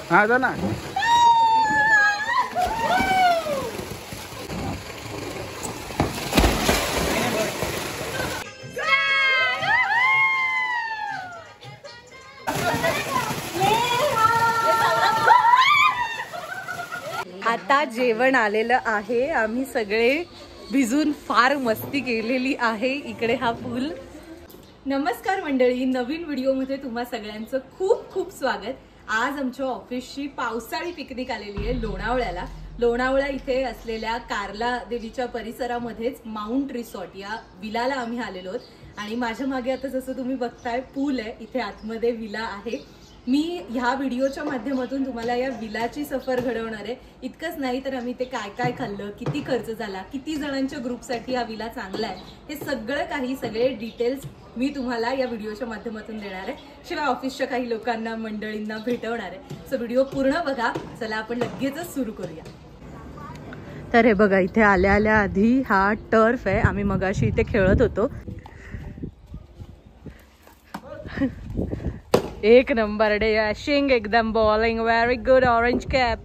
हाँ जा ना। आता जेवण आलेलं आहे। आम्ही सगळे भिजून फार मस्ती केलेली आहे। इकडे हा पूल। नमस्कार मंडळी, नवीन व्हिडिओमध्ये तुम्हा सगळ्यांचं खूप खूप स्वागत। आज आमच्या ऑफिसची पावसाळी पिकनिक आलेली आहे लोणावळ्याला। लोणावळा इथे असलेल्या कार्ला देवीच्या परिसरामध्येच माउंट रिसॉर्ट या विलाला आम्ही आलेलो आहोत। आणि माझ्या मागे आता जसं तुम्ही बघताय पूल आहे, इथे आतमध्ये विला आहे। मी ह्या व्हिडिओच्या माध्यमातून तुम्हाला या विलाची सफर घडवणार आहे। इतकंच नाही तर आम्ही ते काय काय खाल्लं, किती खर्च झाला, किती जणांच्या ग्रुपसाठी हा विला चांगला आहे, हे सगळे डिटेल्स मी तुम्हाला या व्हिडिओच्या माध्यमातून देणार आहे। शिवाय ऑफिसच्या काही लोकांना मंडळींना भेटवणार आहे। सो व्हिडिओ पूर्ण बघा। चला आपण लगेचच सुरू करूया। तर हे बघा, इथे आल्या आल्या आधी हा टर्फ आहे। आम्ही मगाशी इथे खेळत होतो। एक नंबर डॅशिंग, एकदम bowling, very good, orange cap.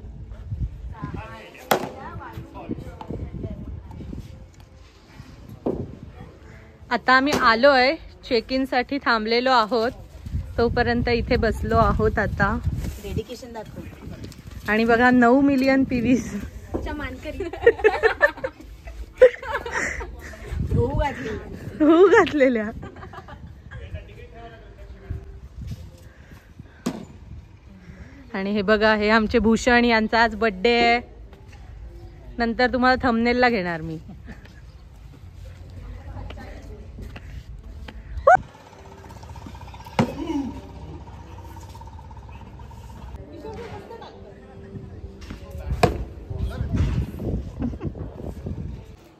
आता आम्ही आलोय, चेक इन साठी थांबलेलो आहोत। तोपर्यंत इथे बसलो आहोत। आता डेडिकेशन दाखव। आणि बघा 9 मिलियन पीवीस हो घातलेल्या। आणि हे बघा, हे आमचे भूषण, यांचा आज बर्थडे आहे। नंतर तुम्हाला थंबनेलला घेणार मी।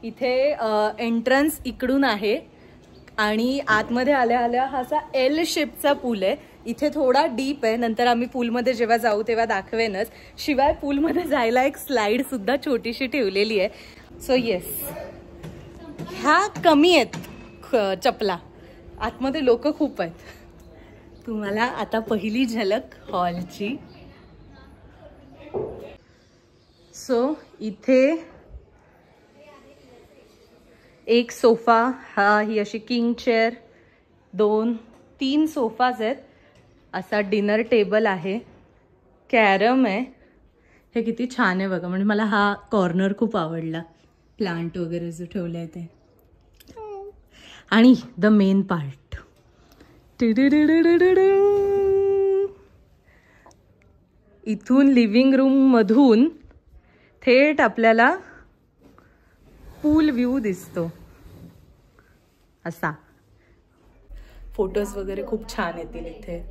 इथे एंट्रन्स इकडून आहे आणि आतमध्ये आल्या आल्या हा असा एल शेपचा पूल आहे। इथे थोडा डीप आहे। नंतर आम्ही पूलमध्ये जेव्हा जाऊ तेव्हा दाखवेनच। शिवाय पूलमध्ये जायला एक स्लाइड सुद्धा छोटीशी ठेवलेली आहे। सो येस, ह्या कमी आहेत चपला, आतमध्ये लोक खूप आहेत। तुम्हाला आता पहिली झलक हॉलची। सो इथे एक सोफा, ही अशी किंग चेअर, 2-3 सोफाज आहेत। असा डिनर टेबल आहे, कॅरम आहे। हे किती छान आहे बघा, म्हणजे मला हा कॉर्नर खूप आवडला, प्लांट वगैरे जो ठेवलाय ते। आणि द मेन पार्ट, इथून लिव्हिंग रूम मधून थेट आपल्याला पूल व्ह्यू दिसतो। असा फोटोज वगैरे खूप छान येतील इथे।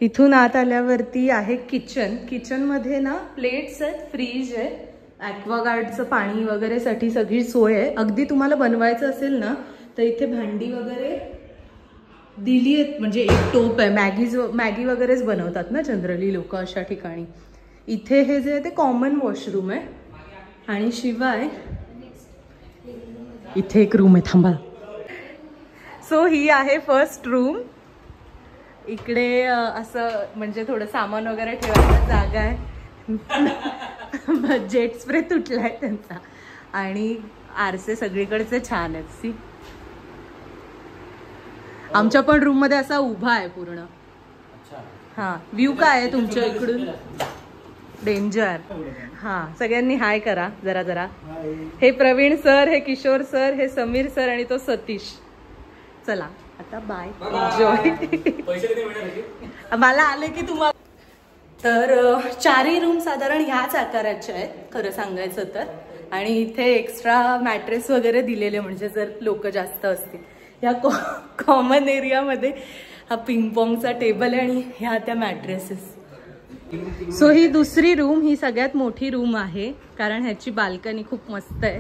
इथून आत आल्यावरती आहे किचन। किचन मध्ये ना प्लेट्स आहेत, फ्रीज आहे, ॲक्वागार्डचं पाणी वगैरे साठी सगळी सोय आहे। अगदी तुम्हाला बनवायचं असेल ना तर इथे भांडी वगैरे दिली आहेत, म्हणजे एक टोप आहे। मॅगी वगैरेच बनवतात ना जनरली लोक अशा ठिकाणी। इथे हे जे आहे ते कॉमन वॉशरूम आहे। आणि शिवाय इथे एक रूम आहे, थांबा। सो ही आहे फर्स्ट रूम। इकडे असं म्हणजे थोडं सामान वगैरे ठेवायला जागा आहे। जेट स्प्रे तुटलाय त्यांचा। आणि आरसे सगळीकडचे छान आहेत। सी, आमच्या पण रूम मध्ये असा उभा आहे पूर्ण। हा, व्ह्यू काय आहे तुमच्या इकडून? डेंजर। हा, सगळ्यांनी हाय करा जरा जरा। हे प्रवीण सर, हे किशोर सर, हे समीर सर आणि तो सतीश। चला आता बाय, एन्जॉय। मला आले की तुम्हाला। तर 4ही रूम साधारण ह्याच आकाराच्या आहेत खरं सांगायचं तर। आणि इथे एक्स्ट्रा मॅट्रेस वगैरे दिलेले, म्हणजे जर लोक जास्त असतील। या कॉमन एरियामध्ये हा पिंग पॉंगचा टेबल आहे आणि ह्या त्या मॅट्रेसेस। सो ही दुसरी रूम, ही सगळ्यात मोठी रूम आहे कारण ह्याची बाल्कनी खूप मस्त आहे।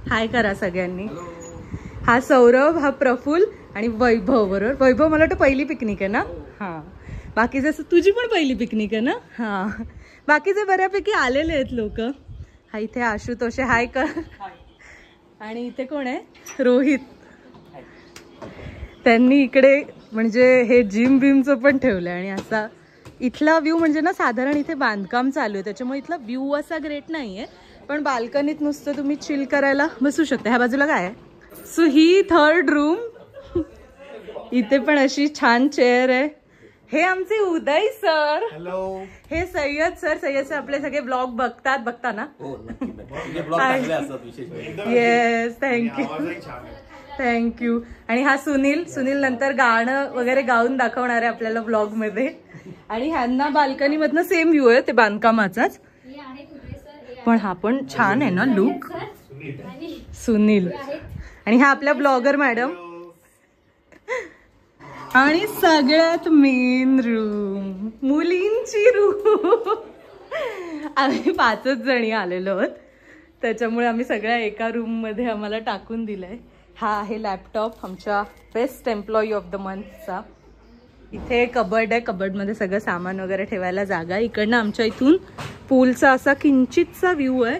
हाय करा सगळ्यांनी। हा सौरभ, हा प्रफुल्ल आणि वैभव। बरोबर, वैभव मला वाटतं पहिली पिकनिक आहे ना? हा, बाकीचे तुझी पण पहिली पिकनिक आहे ना? हा, बाकीचे बऱ्यापैकी आलेले आहेत लोक। हा इथे आशुतोष, हाय कर। आणि इथे कोण आहे? रोहित। त्यांनी इकडे म्हणजे हे जिम बिमचं पण ठेवलंय आणि असा इथला व्ह्यू म्हणजे ना साधारण इथे बांधकाम चालू आहे त्याच्यामुळे इथला व्ह्यू असा ग्रेट नाहीये, पण बाल्कनीत नुसतं तुम्ही चिल करायला बसू शकता. ह्या बाजूला काय आहे? सो ही 3rd रूम. इथे पण अशी छान चेअर आहे. हे आमचे उदय सर. हॅलो. हे सय्यद सर आपले सगळे ब्लॉग बघता ना? Yes, thank you. आणि हा सुनील नंतर गाणं वगैरे गाऊन दाखवणार आहे आपल्याला ब्लॉग मध्ये. आणि ह्यांना बाल्कनी मधनं सेम व्ह्यू आहे ते बांधकामाचाच, पण हा पण छान आहे ना लुक. सुनील. आणि हा आपल्या ब्लॉगर मॅडम. आणि सगळ्यात मेन रूम, मुलींची रूम. आम्ही 5च जणी आलेलो आहोत त्याच्यामुळे आम्ही सगळ्या एका रूम मध्ये आम्हाला टाकून दिलंय. हा आहे लॅपटॉप आमच्या बेस्ट एम्प्लॉई ऑफ द मंथचा. इथे कबर्ड आहे, कबर्डमध्ये सगळं सामान वगैरे ठेवायला जागा. इकडनं आमच्या इथून पूलचा असा किंचितचा व्ह्यू आहे.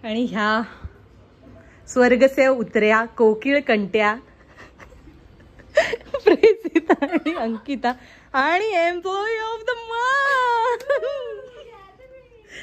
आणि ह्या स्वर्ग से उतऱ्या कोकिळ कंट्या प्रेसिता आणि अंकिता आणि एम्प्लॉई ऑफ द मंथ.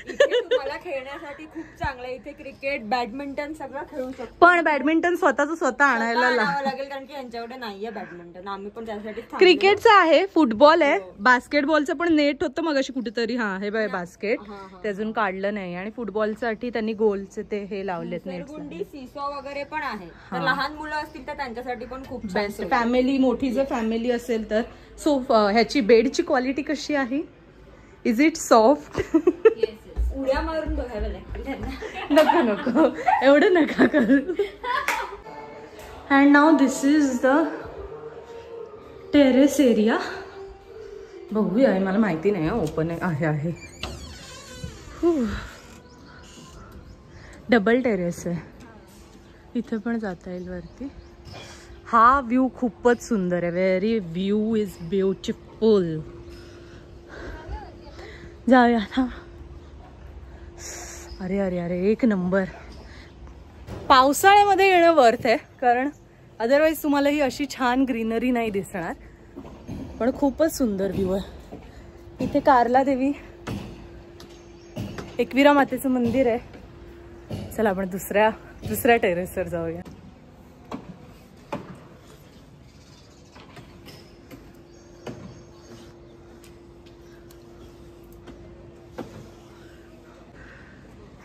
तुम्हाला खेळण्यासाठी खूप चांगलं. इथे क्रिकेट, बॅडमिंटन सगळं खेळू शकतो, पण बॅडमिंटन स्वतः आणायला लागेल कारण की यांच्याकडे नाहीये बॅडमिंटन. आम्ही पण त्यासाठी क्रिकेटचं आहे, फुटबॉल आहे, बास्केटबॉलचं पण नेट होतं मग अशी कुठेतरी. हा हे बाय बास्केट ते अजून काढलं नाही. आणि फुटबॉलसाठी त्यांनी गोलचे ते हे लावलेत नेट. सीसॉ वगैरे पण आहे. लहान मुलं असतील तर त्यांच्यासाठी पण खूप बेस्ट. फॅमिली मोठी जर फॅमिली असेल तर. सो ह्याची बेडची क्वालिटी कशी आहे? Is it soft? उड्या मारून बघायला लागतील. नको एवढं नका करू. And now this is the terrace area. बघूया, मला माहिती नाही ओपन आहे. डबल टेरेस आहे. इथे पण जाता येईल वरती. हा व्ह्यू खूपच सुंदर आहे. Very view is beautiful. जाऊया ना. अरे एक नंबर. पावसाळ्यामध्ये येणं वर्थ आहे कारण अदरवाईज तुम्हाला ही अशी छान ग्रीनरी नाही दिसणार. पण खूपच सुंदर व्ह्यू आहे. इथे कार्ला देवी, एकविरा मातेचं मंदिर आहे. चला आपण दुसऱ्या टेरेसवर जाऊया.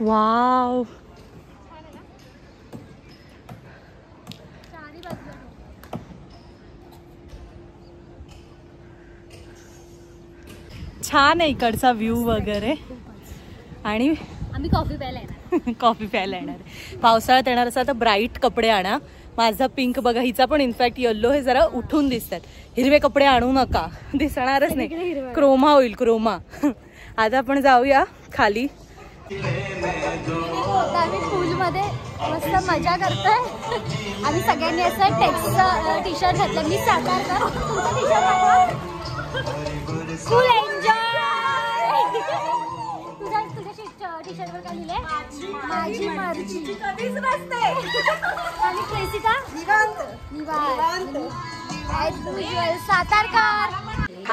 वाव, छान आहे इकडचा व्ह्यू वगैरे. आणि आम्ही कॉफी प्यायला येणार. पावसाळ्यात येणार असा तर ब्राईट कपडे आणा. माझा पिंक बघा, हिचा पण इनफॅक्ट येल्लो हे जरा उठून दिसतात. हिरवे कपडे आणू नका, दिसणारच नाही. क्रोमा होईल क्रोमा. आता आपण जाऊया खाली. आम्ही पूलमध्ये मस्त मजा करतोय. आम्ही सगळ्यांनी असं टेक्सचं टी शर्ट घातलं. मी सातारकर, तुमचं टी शर्ट घातला. फुल एन्जॉय. तुझ्या टी शर्टवर काय लिहिलंय? माझी मर्जी. आणि प्रेसिता निवांत. सातारकर.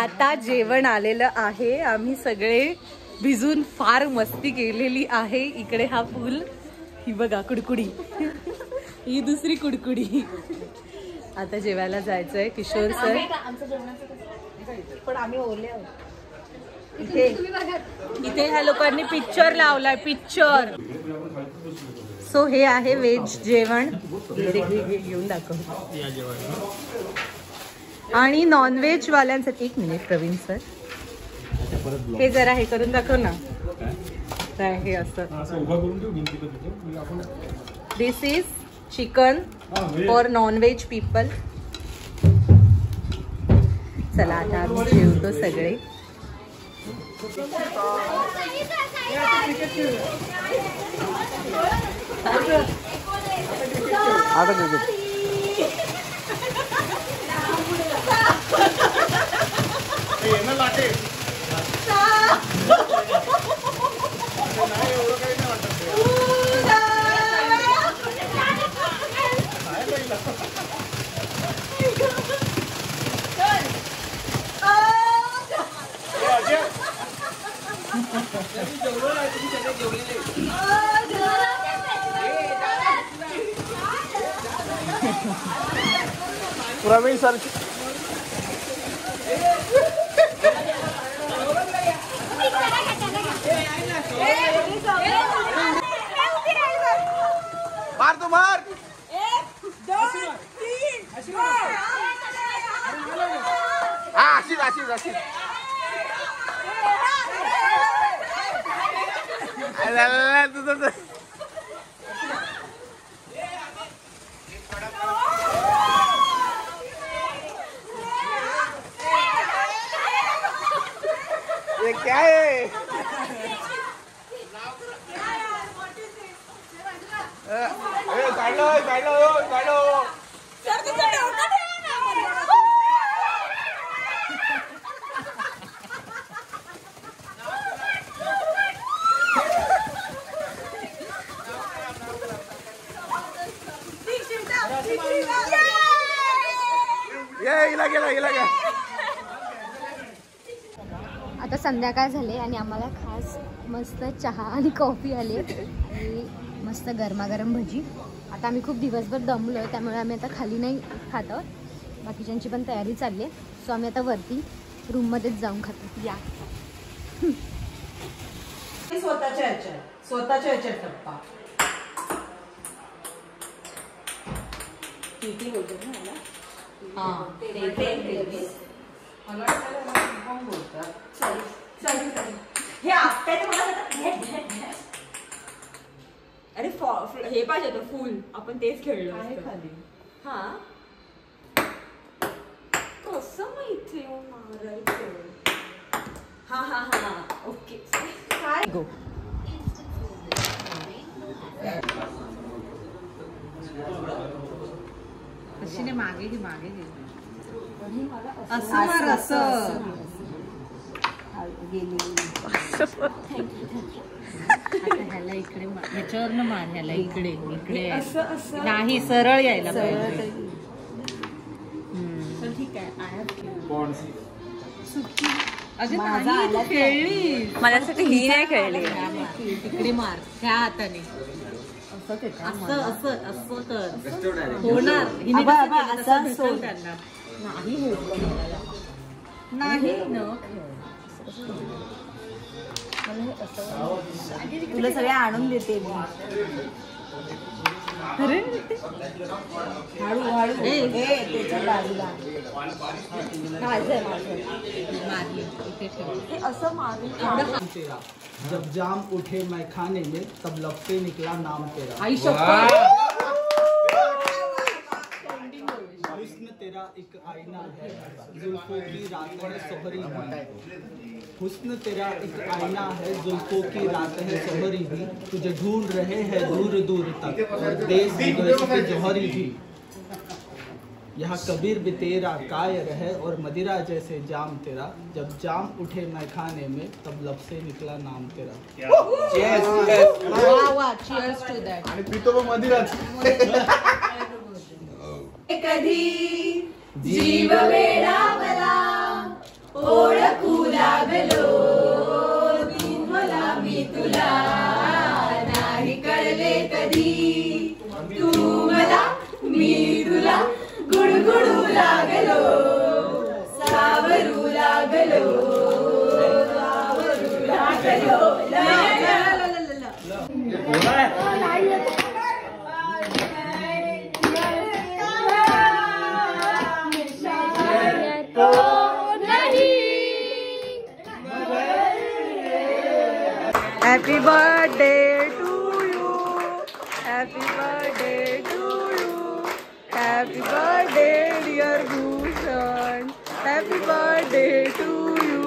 आता जेवण आलेलं आहे. आम्ही सगळे भिजून फार मस्ती केलेली आहे. इकडे हा पूल, ही बघा कुडकुडी, ही दुसरी कुडकुडी. आता जेवायला जायचंय. किशोर सर पण आम्ही ओरले आहोत. इथे ह्या लोकांनी पिक्चर लावलाय, पिक्चर. सो हे आहे व्हेज जेवण. घेऊन दाखव. आणि नॉनव्हेज वाल्यांसाठी एक मिनिट प्रवीण सर, हे जरा हे करून दाखव ना. हे असं this is chicken for non veg people. चला आता आम्ही जेवतो सगळे. प्रवीण सर मार तो मार. 1 2 3 हा अशीच अशीच अशीच. तुझं ये क्या है? काढलो काढलो काढलो. सर तुझं डोकं ठेवा ना. ये गेला गेला गेला गेला. आता संध्याकाळ झाले आणि आम्हाला खास मस्त चहा आणि कॉफी आली आणि मस्त गरमागरम भजी. आता आम्ही खूप दिवसभर दमलो आहे त्यामुळे आम्ही आता खाली नाही खात आहोत. बाकीच्यांची पण तयारी चालली आहे. सो आम्ही आता वरती रूममध्येच जाऊन खातो. या स्वतःच्या ह्याच्यात टप्पा. हे आपट्यात अरे हे पाहिजे होतं फुल. आपण तेच खेळलो खाली. हा कसं माहिती मारायचं. हा हा हा ओके. काय गो अशी मागे घे मागे घे. असं मार असं ह्याला इकडे ह्याच्यावर मार. ह्याला इकडे इकडे नाही सरळ यायला पाहिजे. ठीक आहे. अगं नाही खेळली. माझ्यासाठी ही नाही खेळली. तिकडे मार ह्या हाताने. असं असं असं कर. होणार नाही न तुला सगळे आणून देते मी. अरे हळू हळू त्याच्या बाजूला असं मारून. जब जाम उठे मैं खाने में तब लब से निकला नाम तेरा. आई शपथ. हुस्न तेरा एक आईना है जुल्फों की रात है सोहरी भी. हुस्न तेरा एक आईना है जुल्फों की रात है सोहरी भी. तुझे ढूंढ रहे हैं दूर दूर तक और देश विदेश के जौहरी भी. यहाँ कबीर भी तेरा कायर है और मदिरा जैसे जाम तेरा. जब जाम उठे मैं खाने में तब लब से निकला नाम तेरा. वाह वाह चीयर्स टू दॅट. आणि पितो पण मदिराच. कधी जीव वेडावला ओळखू लागलो मला मी तुला नाही कळले कधी. तू मला मी तुला गुडगुडू लागलो सावरू लागलो सावरू लागलो. Happy birthday to you. Happy birthday to you. Happy birthday dear Bhushan. Happy birthday to you.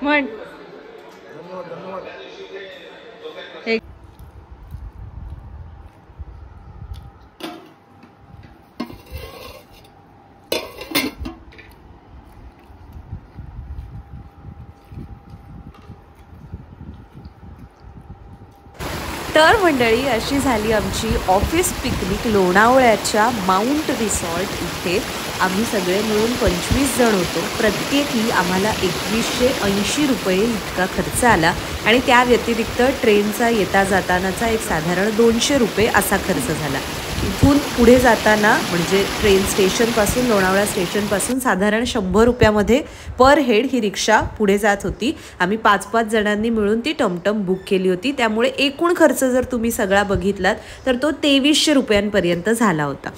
म्हण. तर मंडळी अशी झाली आमची ऑफिस पिकनिक लोणावळ्याच्या माउंट रिसॉर्ट इथे. आम्ही सगळे मिळून 25 जण होतो. प्रत्येकी आम्हाला 2180 रुपये इतका खर्च आला आणि त्या व्यतिरिक्त ट्रेनचा येता जातानाचा एक साधारण 200 रुपये असा खर्च झाला. इथून पुढे जाताना म्हणजे ट्रेन स्टेशनपासून लोणावळा स्टेशनपासून साधारण 100 रुपयामध्ये पर हेड ही रिक्षा पुढे जात होती. आम्ही 5-5 जणांनी मिळून ती टमटम बुक केली होती. त्यामुळे एकूण खर्च जर तुम्ही सगळा बघितलात तर तो 2300 रुपयांपर्यंत झाला होता.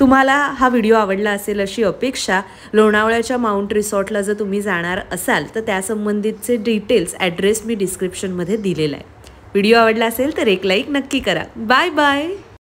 तुम्हाला हा व्हिडिओ आवडला असेल अशी अपेक्षा. लोणावळ्याच्या माउंट रिसॉर्टला जर तुम्ही जाणार असाल तर त्यासंबंधितचे डिटेल्स ॲड्रेस मी डिस्क्रिप्शनमध्ये दिलेला आहे. व्हिडिओ आवडला असेल तर एक लाईक नक्की करा. Bye bye.